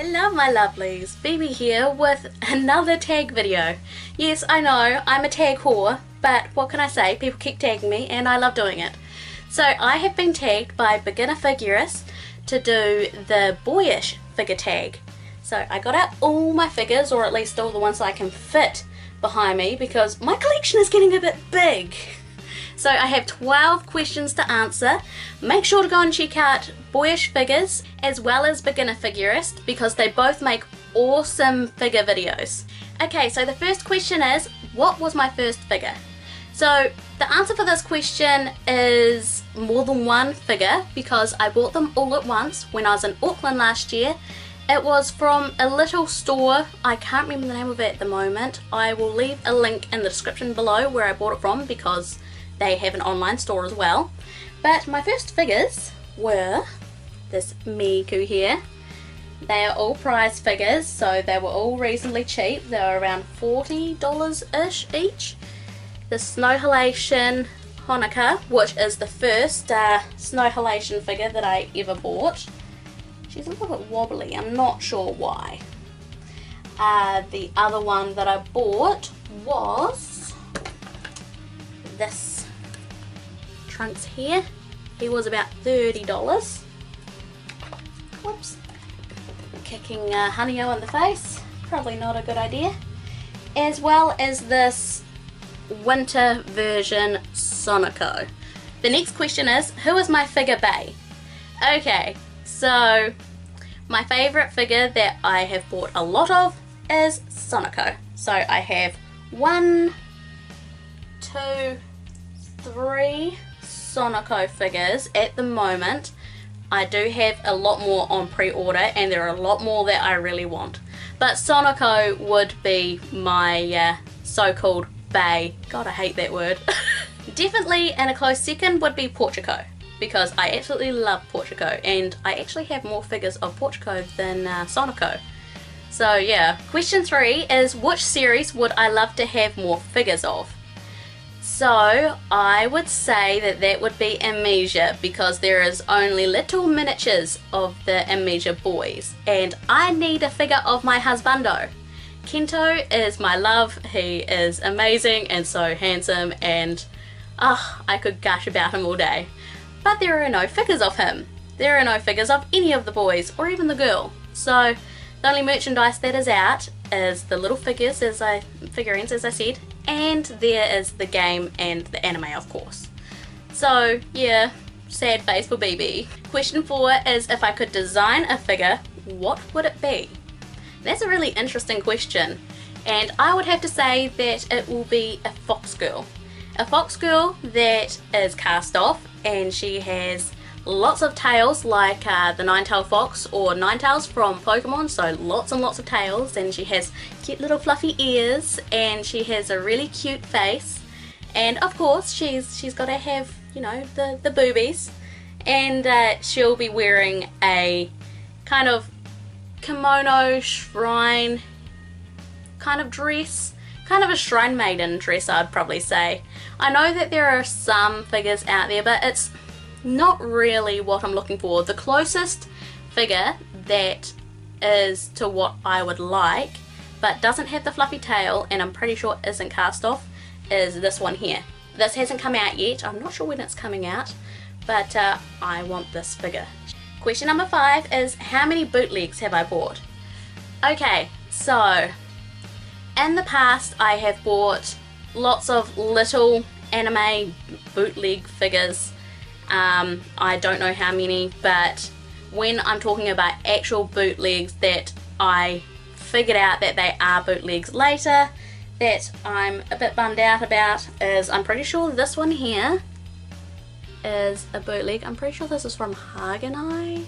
Hello my lovelies, Bibi here with another tag video. Yes, I know, I'm a tag whore, but what can I say, people keep tagging me and I love doing it. So I have been tagged by Beginner Figurist to do the Boyish-Figure Tag. So I got out all my figures, or at least all the ones that I can fit behind me, because my collection is getting a bit big. So I have 12 questions to answer. Make sure to go and check out Boyish Figures as well as Beginner Figurist, because they both make awesome figure videos. Okay, so the first question is, what was my first figure? So the answer for this question is more than one figure, because I bought them all at once when I was in Auckland last year. It was from a little store, I can't remember the name of it at the moment. I will leave a link in the description below where I bought it from, because they have an online store as well. But my first figures were this Miku here. They are all prize figures, so they were all reasonably cheap. They were around $40-ish each. The Snow Halation Honoka, which is the first Snow Halation figure that I ever bought. She's a little bit wobbly, I'm not sure why. The other one that I bought was this Trunks here. He was about $30. Whoops. Kicking Honeyoo in the face. Probably not a good idea. As well as this winter version Sonico. The next question is, who is my figure bae? Okay, so my favourite figure that I have bought a lot of is Sonico. So I have 1, 2, 3 Sonico figures at the moment. I do have a lot more on pre-order, and there are a lot more that I really want. But Sonico would be my so-called bae. God, I hate that word. Definitely in a close second would be Portico, because I absolutely love Portico, and I actually have more figures of Portico than Sonico. So yeah. Question 3 is, which series would I love to have more figures of? So I would say that that would be Amnesia, because there is only little miniatures of the Amnesia boys, and I need a figure of my husbando. Kento is my love. He is amazing and so handsome, and I could gush about him all day. But there are no figures of him. There are no figures of any of the boys or even the girl. So the only merchandise that is out is the little figures, figurines as I said, and there is the game and the anime, of course. So yeah, sad face for Bibi. Question 4 is, if I could design a figure, what would it be? That's a really interesting question, and I would have to say that it will be a fox girl. A fox girl that is cast off, and she has lots of tails like the Nine-Tailed Fox or Ninetales from Pokemon, so lots and lots of tails, and she has cute little fluffy ears, and she has a really cute face, and of course she's got to have, you know, the boobies, and she'll be wearing a kind of kimono shrine kind of dress, kind of a shrine maiden dress, I'd probably say. I know that there are some figures out there, but it's not really what I'm looking for. The closest figure that is to what I would like, but doesn't have the fluffy tail, and I'm pretty sure isn't cast off, is this one here. This hasn't come out yet. I'm not sure when it's coming out, but I want this figure. Question number 5 is, how many bootlegs have I bought? Okay, so in the past I have bought lots of little anime bootleg figures. I don't know how many, but when I'm talking about actual bootlegs that I figured out that they are bootlegs later, that I'm a bit bummed out about, is I'm pretty sure this one here is a bootleg. I'm pretty sure this is from Hagenai.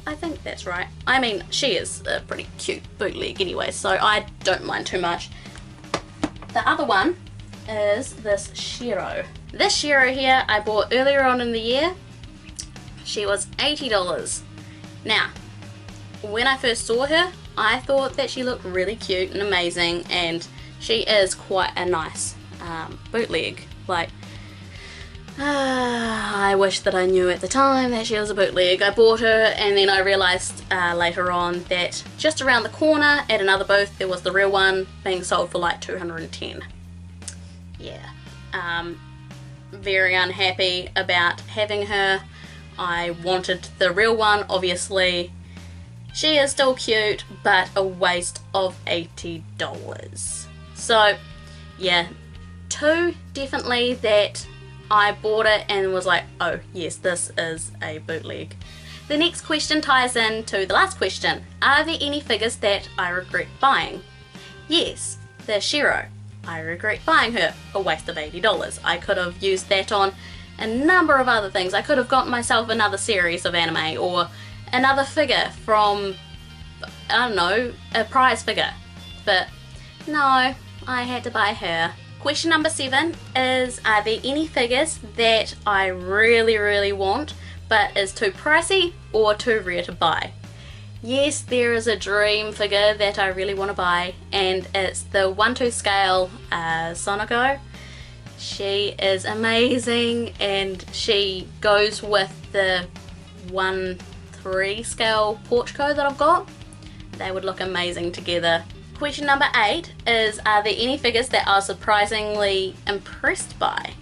I think that's right. I mean, she is a pretty cute bootleg anyway, so I don't mind too much. The other one is this Shiro. This Shiro here I bought earlier on in the year. She was $80. Now, when I first saw her, I thought that she looked really cute and amazing, and she is quite a nice bootleg. Like, I wish that I knew at the time that she was a bootleg. I bought her and then I realised later on that just around the corner at another booth there was the real one being sold for like 210. Yeah, very unhappy about having her. I wanted the real one, obviously. She is still cute, but a waste of $80. So yeah, 2 definitely that I bought it and was like, oh yes, this is a bootleg. The next question ties in to the last question. Are there any figures that I regret buying? Yes, the Shiro. I regret buying her. A waste of $80. I could have used that on a number of other things. I could have gotten myself another series of anime or another figure from, I don't know, a prize figure. But no, I had to buy her. Question number 7 is, are there any figures that I really want but is too pricey or too rare to buy? Yes, there is a dream figure that I really want to buy, and it's the 1/2 scale Sonoko. She is amazing and she goes with the 1/3 scale Porchko that I've got. They would look amazing together. Question number 8 is, are there any figures that I was surprisingly impressed by?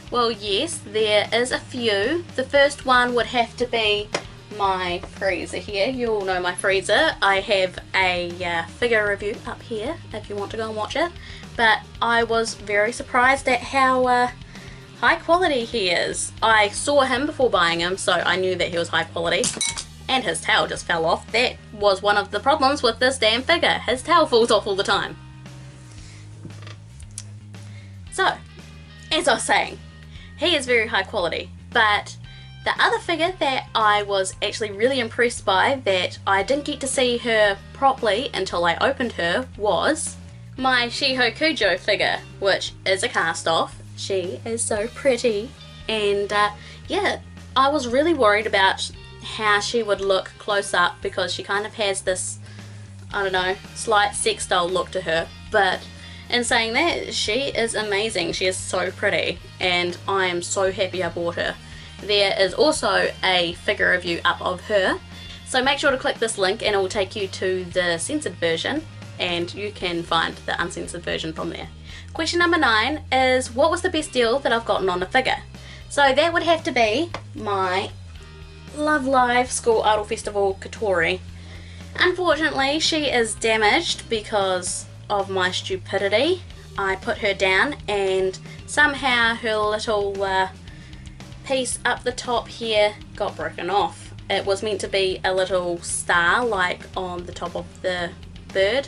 Well, yes, there is a few. The first one would have to be my freezer here. You all know my freezer. I have a figure review up here if you want to go and watch it. But I was very surprised at how high quality he is. I saw him before buying him, so I knew that he was high quality. And his tail just fell off. That was one of the problems with this damn figure. His tail falls off all the time. So, as I was saying, he is very high quality. But the other figure that I was actually really impressed by, that I didn't get to see her properly until I opened her, was my Shiho Kujo figure, which is a cast off. She is so pretty. And yeah, I was really worried about how she would look close up because she kind of has this, I don't know, slight sex doll look to her. But in saying that, she is amazing. She is so pretty and I am so happy I bought her. There is also a figure review up of her, so make sure to click this link and it will take you to the censored version and you can find the uncensored version from there. Question number 9 is, what was the best deal that I've gotten on a figure? So that would have to be my Love Live School Idol Festival Katori. Unfortunately, she is damaged because of my stupidity. I put her down and somehow her little piece up the top here got broken off. It was meant to be a little star like on the top of the bird.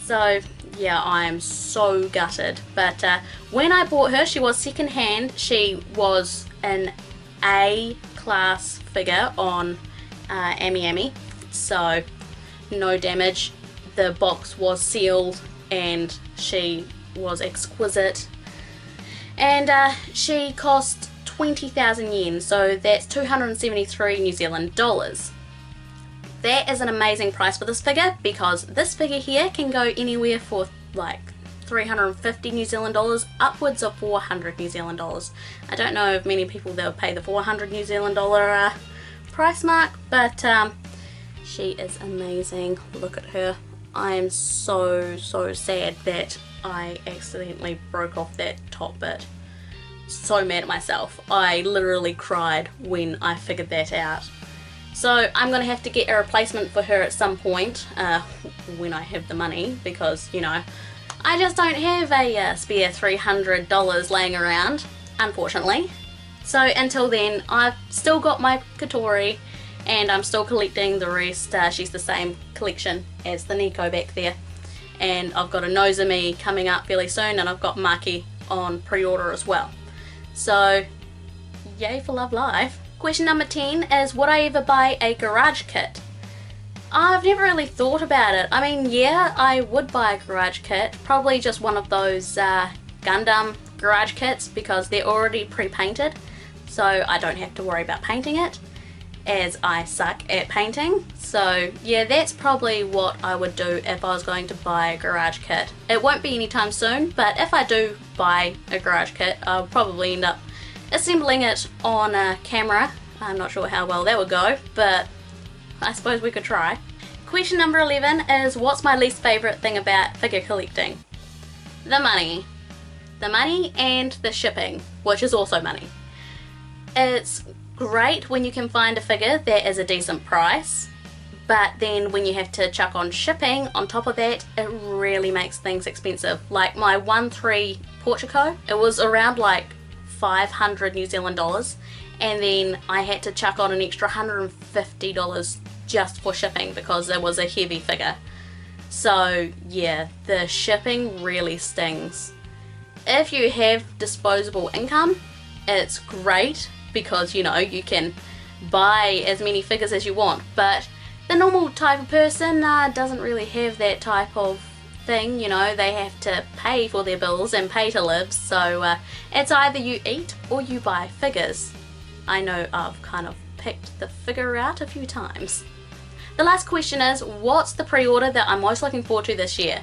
So yeah, I am so gutted. But when I bought her, she was second hand. She was an A class figure on AnimeAmino, so no damage. The box was sealed and she was exquisite, and she cost 20,000 yen, so that's 273 New Zealand dollars. That is an amazing price for this figure, because this figure here can go anywhere for like 350 New Zealand dollars upwards of 400 New Zealand dollars. I don't know of many people that would pay the 400 New Zealand dollar price mark, but she is amazing. Look at her. I am so sad that I accidentally broke off that top bit. So mad at myself. I literally cried when I figured that out. So I'm gonna have to get a replacement for her at some point when I have the money, because you know, I just don't have a spare $300 laying around, unfortunately. So until then, I've still got my Katori and I'm still collecting the rest. She's the same collection as the Nico back there. And I've got a Nozomi coming up fairly soon, and I've got Maki on pre-order as well. So yay for Love Live. Question number 10 is, would I ever buy a garage kit? I've never really thought about it. I mean, yeah, I would buy a garage kit. Probably just one of those Gundam garage kits, because they're already pre-painted. So I don't have to worry about painting it, as I suck at painting. So yeah, that's probably what I would do if I was going to buy a garage kit. It won't be anytime soon, but if I do buy a garage kit, I'll probably end up assembling it on a camera. I'm not sure how well that would go, but I suppose we could try. Question number 11 is, what's my least favourite thing about figure collecting? The money. The money and the shipping, which is also money. It's great when you can find a figure that is a decent price, but then when you have to chuck on shipping on top of that, it really makes things expensive. Like my 1/3 Portico, it was around like 500 New Zealand dollars, and then I had to chuck on an extra $150 just for shipping because it was a heavy figure. So yeah, the shipping really stings. If you have disposable income, it's great because, you know, you can buy as many figures as you want, but the normal type of person doesn't really have that type of thing. You know, they have to pay for their bills and pay to live, so it's either you eat or you buy figures. I know I've kind of picked the figure route a few times. The last question is, what's the pre-order that I'm most looking forward to this year?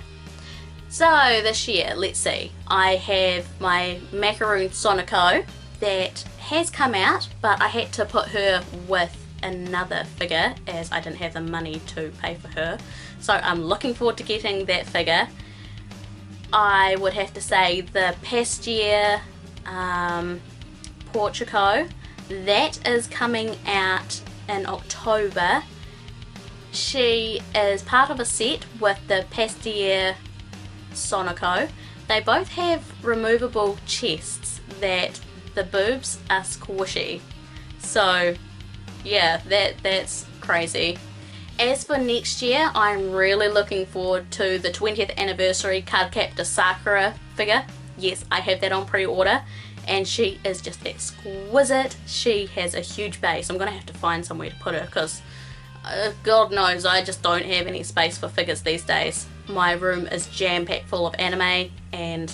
So this year, let's see, I have my Macaroon Sonico that has come out, but I had to put her with another figure as I didn't have the money to pay for her. So I'm looking forward to getting that figure. I would have to say the past year Portico, that is coming out in October. She is part of a set with the Pastier Sonico. They both have removable chests that the boobs are squishy. So yeah, that's crazy. As for next year, I'm really looking forward to the 20th anniversary Cardcaptor Sakura figure. Yes, I have that on pre-order, and she is just exquisite. She has a huge base. I'm gonna have to find somewhere to put her because God knows I just don't have any space for figures these days. My room is jam-packed full of anime, and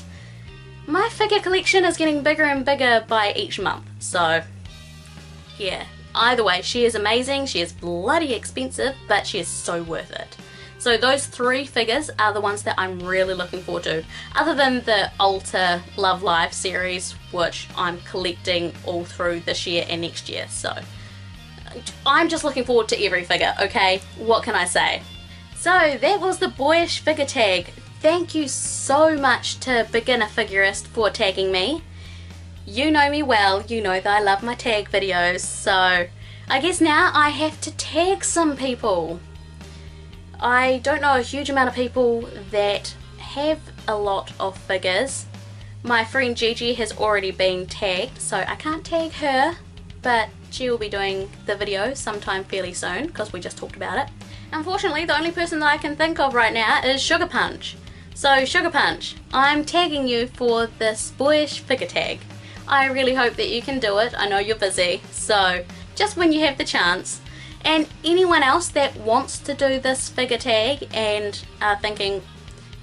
my figure collection is getting bigger and bigger by each month. So yeah, either way, she is amazing. She is bloody expensive, but she is so worth it. So those 3 figures are the ones that I'm really looking forward to, other than the Ulta Love Live series, which I'm collecting all through this year and next year. So I'm just looking forward to every figure, okay? What can I say? So that was the Boyish-Figure Tag. Thank you so much to Beginner Figurist for tagging me. You know me well, you know that I love my tag videos, so I guess now I have to tag some people. I don't know a huge amount of people that have a lot of figures. My friend Gigi has already been tagged, so I can't tag her, but she will be doing the video sometime fairly soon because we just talked about it. Unfortunately, the only person that I can think of right now is Sugar Punch. So Sugar Punch, I'm tagging you for this Boyish-Figure Tag. I really hope that you can do it. I know you're busy, so just when you have the chance. And anyone else that wants to do this figure tag and are thinking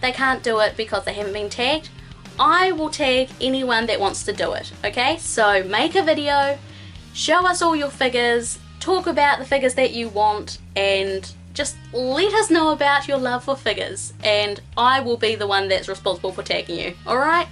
they can't do it because they haven't been tagged, I will tag anyone that wants to do it, okay? So make a video, show us all your figures, talk about the figures that you want, and just let us know about your love for figures, and I will be the one that's responsible for tagging you, alright?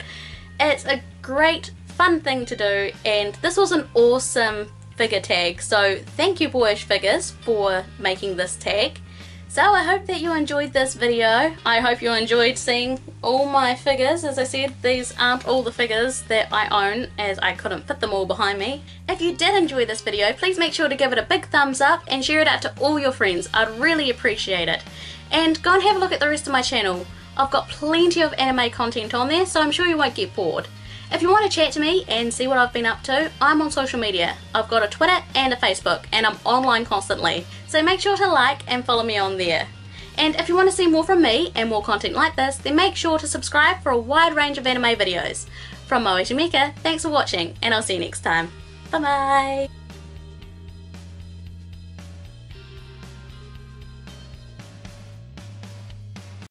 It's a great, fun thing to do, and this was an awesome figure tag, so thank you Boyish Figures for making this tag. So I hope that you enjoyed this video. I hope you enjoyed seeing all my figures. As I said, these aren't all the figures that I own, as I couldn't fit them all behind me. If you did enjoy this video, please make sure to give it a big thumbs up and share it out to all your friends. I'd really appreciate it. And go and have a look at the rest of my channel. I've got plenty of anime content on there, so I'm sure you won't get bored. If you want to chat to me and see what I've been up to, I'm on social media. I've got a Twitter and a Facebook, and I'm online constantly. So make sure to like and follow me on there. And if you want to see more from me and more content like this, then make sure to subscribe for a wide range of anime videos. From Moe to Mika, thanks for watching, and I'll see you next time. Bye bye!